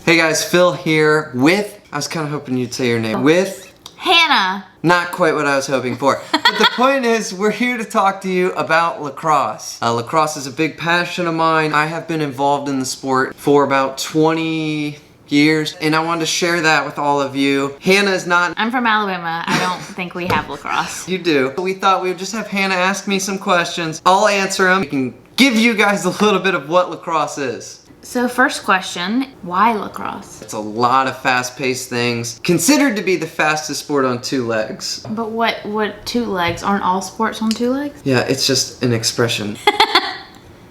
Hey guys, Phil here with, I was kind of hoping you'd say your name, with Hannah. Not quite what I was hoping for. But the point is, we're here to talk to you about lacrosse. Lacrosse is a big passion of mine. I have been involved in the sport for about 20 years, and I wanted to share that with all of you. Hannah is not... I'm from Alabama. I don't think we have lacrosse. You do. We thought we would just have Hannah ask me some questions. I'll answer them. We can give you guys a little bit of what lacrosse is. So first question, why lacrosse? It's a lot of fast-paced things. Considered to be the fastest sport on two legs. But what two legs? Aren't all sports on two legs? Yeah, it's just an expression.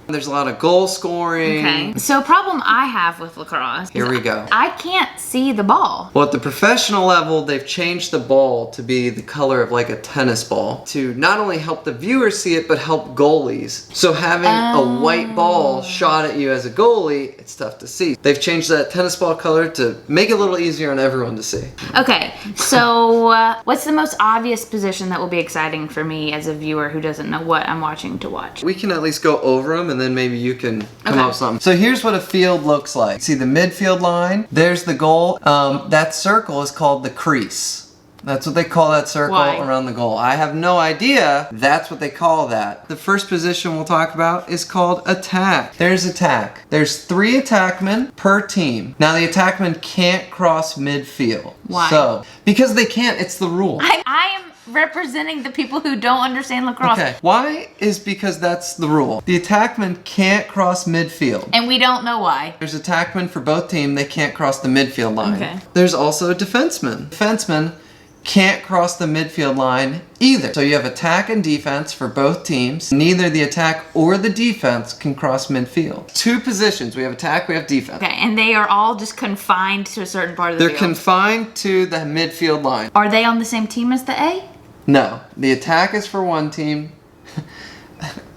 There's a lot of goal scoring. Okay. So problem I have with lacrosse. Here we go. I can't see the ball. Well, at the professional level, they've changed the ball to be the color of like a tennis ball to not only help the viewers see it, but help goalies. So having a white ball shot at you as a goalie, it's tough to see. They've changed that tennis ball color to make it a little easier on everyone to see. Okay, so what's the most obvious position that will be exciting for me as a viewer who doesn't know what I'm watching to watch? We can at least go over them and then maybe you can come up with something. So here's what a field looks like. See the midfield line? There's the goal. That circle is called the crease. That's what they call that circle around the goal. I have no idea. That's what they call that. The first position we'll talk about is called attack. There's attack. There's 3 attackmen per team. Now the attackmen can't cross midfield. Why? So, because they can't, it's the rule. I am representing the people who don't understand lacrosse. Okay, why is because that's the rule. The attackman can't cross midfield. And we don't know why. There's attackmen for both teams, they can't cross the midfield line. Okay. There's also a defenseman. Defenseman can't cross the midfield line either. So you have attack and defense for both teams. Neither the attack or the defense can cross midfield. 2 positions. We have attack, we have defense. Okay, and they are all just confined to a certain part of the They're field. confined to the midfield line. Are they on the same team as the A? No. The attack is for one team.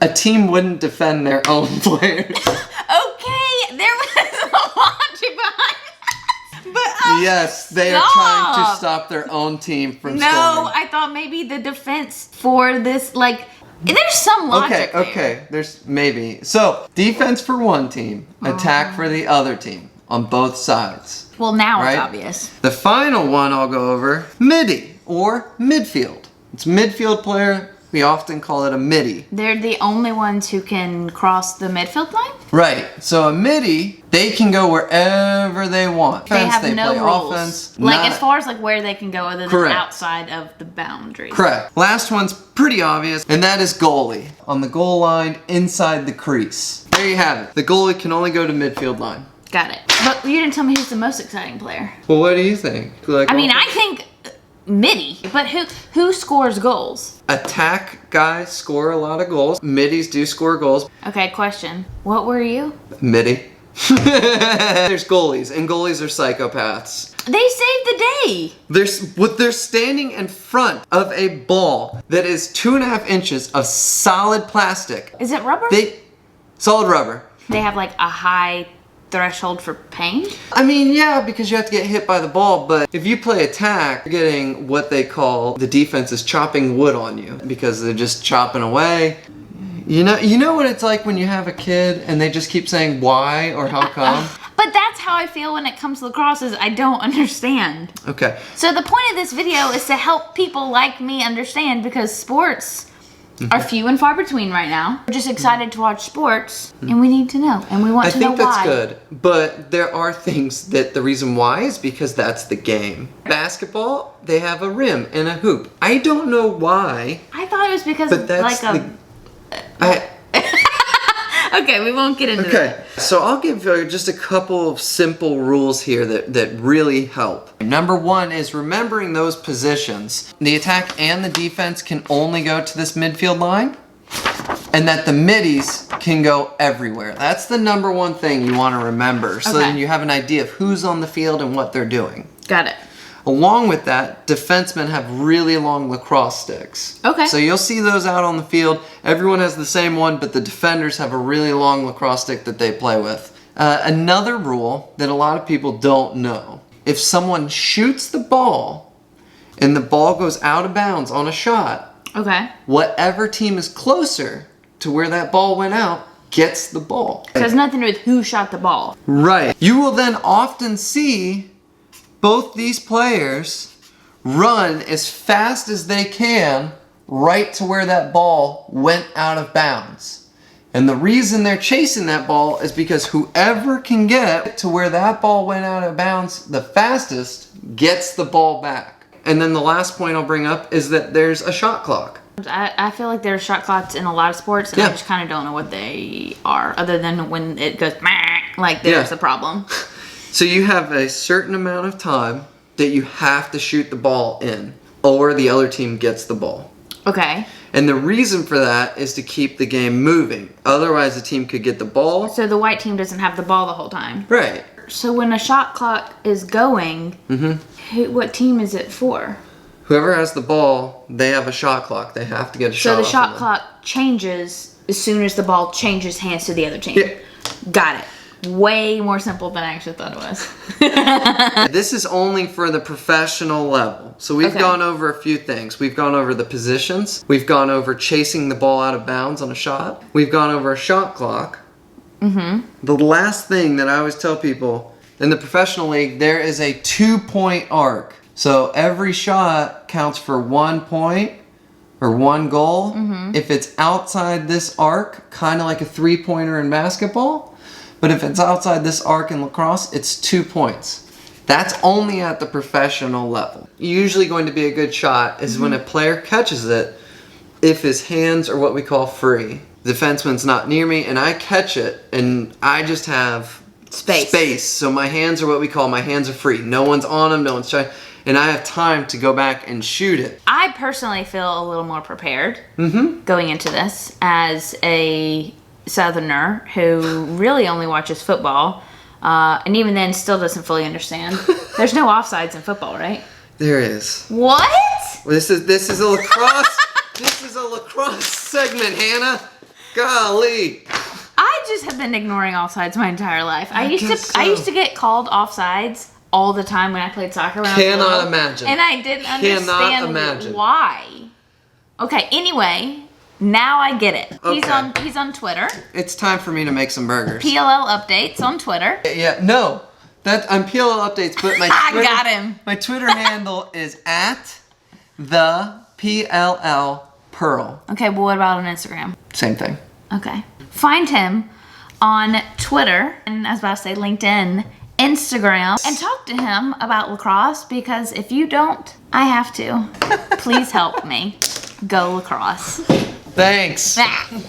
A team wouldn't defend their own players. Okay, there was a logic behind it. But yes, they are trying to stop their own team from scoring. No, I thought maybe the defense for this, like, there's some logic there. Okay, there's maybe. So, defense for one team, attack for the other team on both sides. Well, now right? it's obvious. The final one I'll go over, midi or midfield. It's midfield player. We often call it a midi. They're the only ones who can cross the midfield line? Right. So a midi, they can go wherever they want. They have they no play rules. Offense. Like as far as like where they can go other than Correct. outside of the boundaries. Correct. Last one's pretty obvious, and that is goalie. On the goal line, inside the crease. There you have it. The goalie can only go to midfield line. Got it. But you didn't tell me who's the most exciting player. Well, what do you think? Like, I mean, I think midi, but who scores goals? Attack guys score a lot of goals. Middies do score goals. Okay, question. What were you? Midi. There's goalies, and goalies are psychopaths. They saved the day. They're standing in front of a ball that is 2.5 inches of solid plastic. Is it rubber? Solid rubber. They have like a high threshold for pain? I mean, yeah, because you have to get hit by the ball, but if you play attack, you're getting what they call the defense is chopping wood on you because they're just chopping away. You know what it's like when you have a kid and they just keep saying why or how come? But that's how I feel when it comes to lacrosse is I don't understand. Okay. So the point of this video is to help people like me understand because sports are few and far between right now. We're just excited to watch sports and we need to know and we want to know why. I think that's good, but there are things that the reason why is because that's the game. Basketball, they have a rim and a hoop. I don't know why. I thought it was because but that's like Okay, we won't get into that. Okay, so I'll give just a couple of simple rules here that really help. Number 1 is remembering those positions. The attack and the defense can only go to this midfield line, and that the middies can go everywhere. That's the number 1 thing you want to remember, so then you have an idea of who's on the field and what they're doing. Got it. Along with that, defensemen have really long lacrosse sticks. Okay. So you'll see those out on the field. Everyone has the same one, but the defenders have a really long lacrosse stick that they play with. Another rule that a lot of people don't know. If someone shoots the ball and the ball goes out of bounds on a shot, okay, whatever team is closer to where that ball went out gets the ball. So it has nothing to do with who shot the ball. Right. You will then often see both these players run as fast as they can right to where that ball went out of bounds. And the reason they're chasing that ball is because whoever can get to where that ball went out of bounds the fastest gets the ball back. And then the last point I'll bring up is that there's a shot clock. I feel like there's shot clocks in a lot of sports, and I just kind of don't know what they are, other than when it goes, like there's a problem. So you have a certain amount of time that you have to shoot the ball in, or the other team gets the ball. Okay. And the reason for that is to keep the game moving. Otherwise, the team could get the ball. So the white team doesn't have the ball the whole time. Right. So when a shot clock is going, what team is it for? Whoever has the ball, they have a shot clock. They have to get a shot. So the shot clock changes as soon as the ball changes hands to the other team. Yeah. Got it. Way more simple than I actually thought it was. This is only for the professional level. So we've gone over a few things. We've gone over the positions. We've gone over chasing the ball out of bounds on a shot. We've gone over a shot clock. The last thing that I always tell people, in the professional league, there is a 2-point arc. So every shot counts for 1 point or 1 goal. If it's outside this arc, kind of like a 3-pointer in basketball. But if it's outside this arc in lacrosse, it's 2 points. That's only at the professional level. Usually going to be a good shot is when a player catches it if his hands are what we call free. The defenseman's not near me and I catch it and I just have space. So my hands are what we call, my hands are free. No one's on them, no one's trying. And I have time to go back and shoot it. I personally feel a little more prepared going into this as a Southerner who really only watches football, and even then still doesn't fully understand. There's no offsides in football, right? There is. What? This is a lacrosse. This is a lacrosse segment, Hannah. Golly. I just have been ignoring offsides my entire life. I used to get called offsides all the time when I played soccer. When I was little, imagine. And I didn't understand why. Okay, anyway, now I get it. Okay. He's on Twitter. It's time for me to make some burgers. PLL updates on Twitter. Yeah, no. I'm PLL updates, but my Twitter, got him. My Twitter handle is at the PLL Pearl. Okay, well what about on Instagram? Same thing. Okay. Find him on Twitter, and I was about to say LinkedIn, Instagram, and talk to him about lacrosse, because if you don't, I have to. Please help me. Go lacrosse. Thanks. Ah.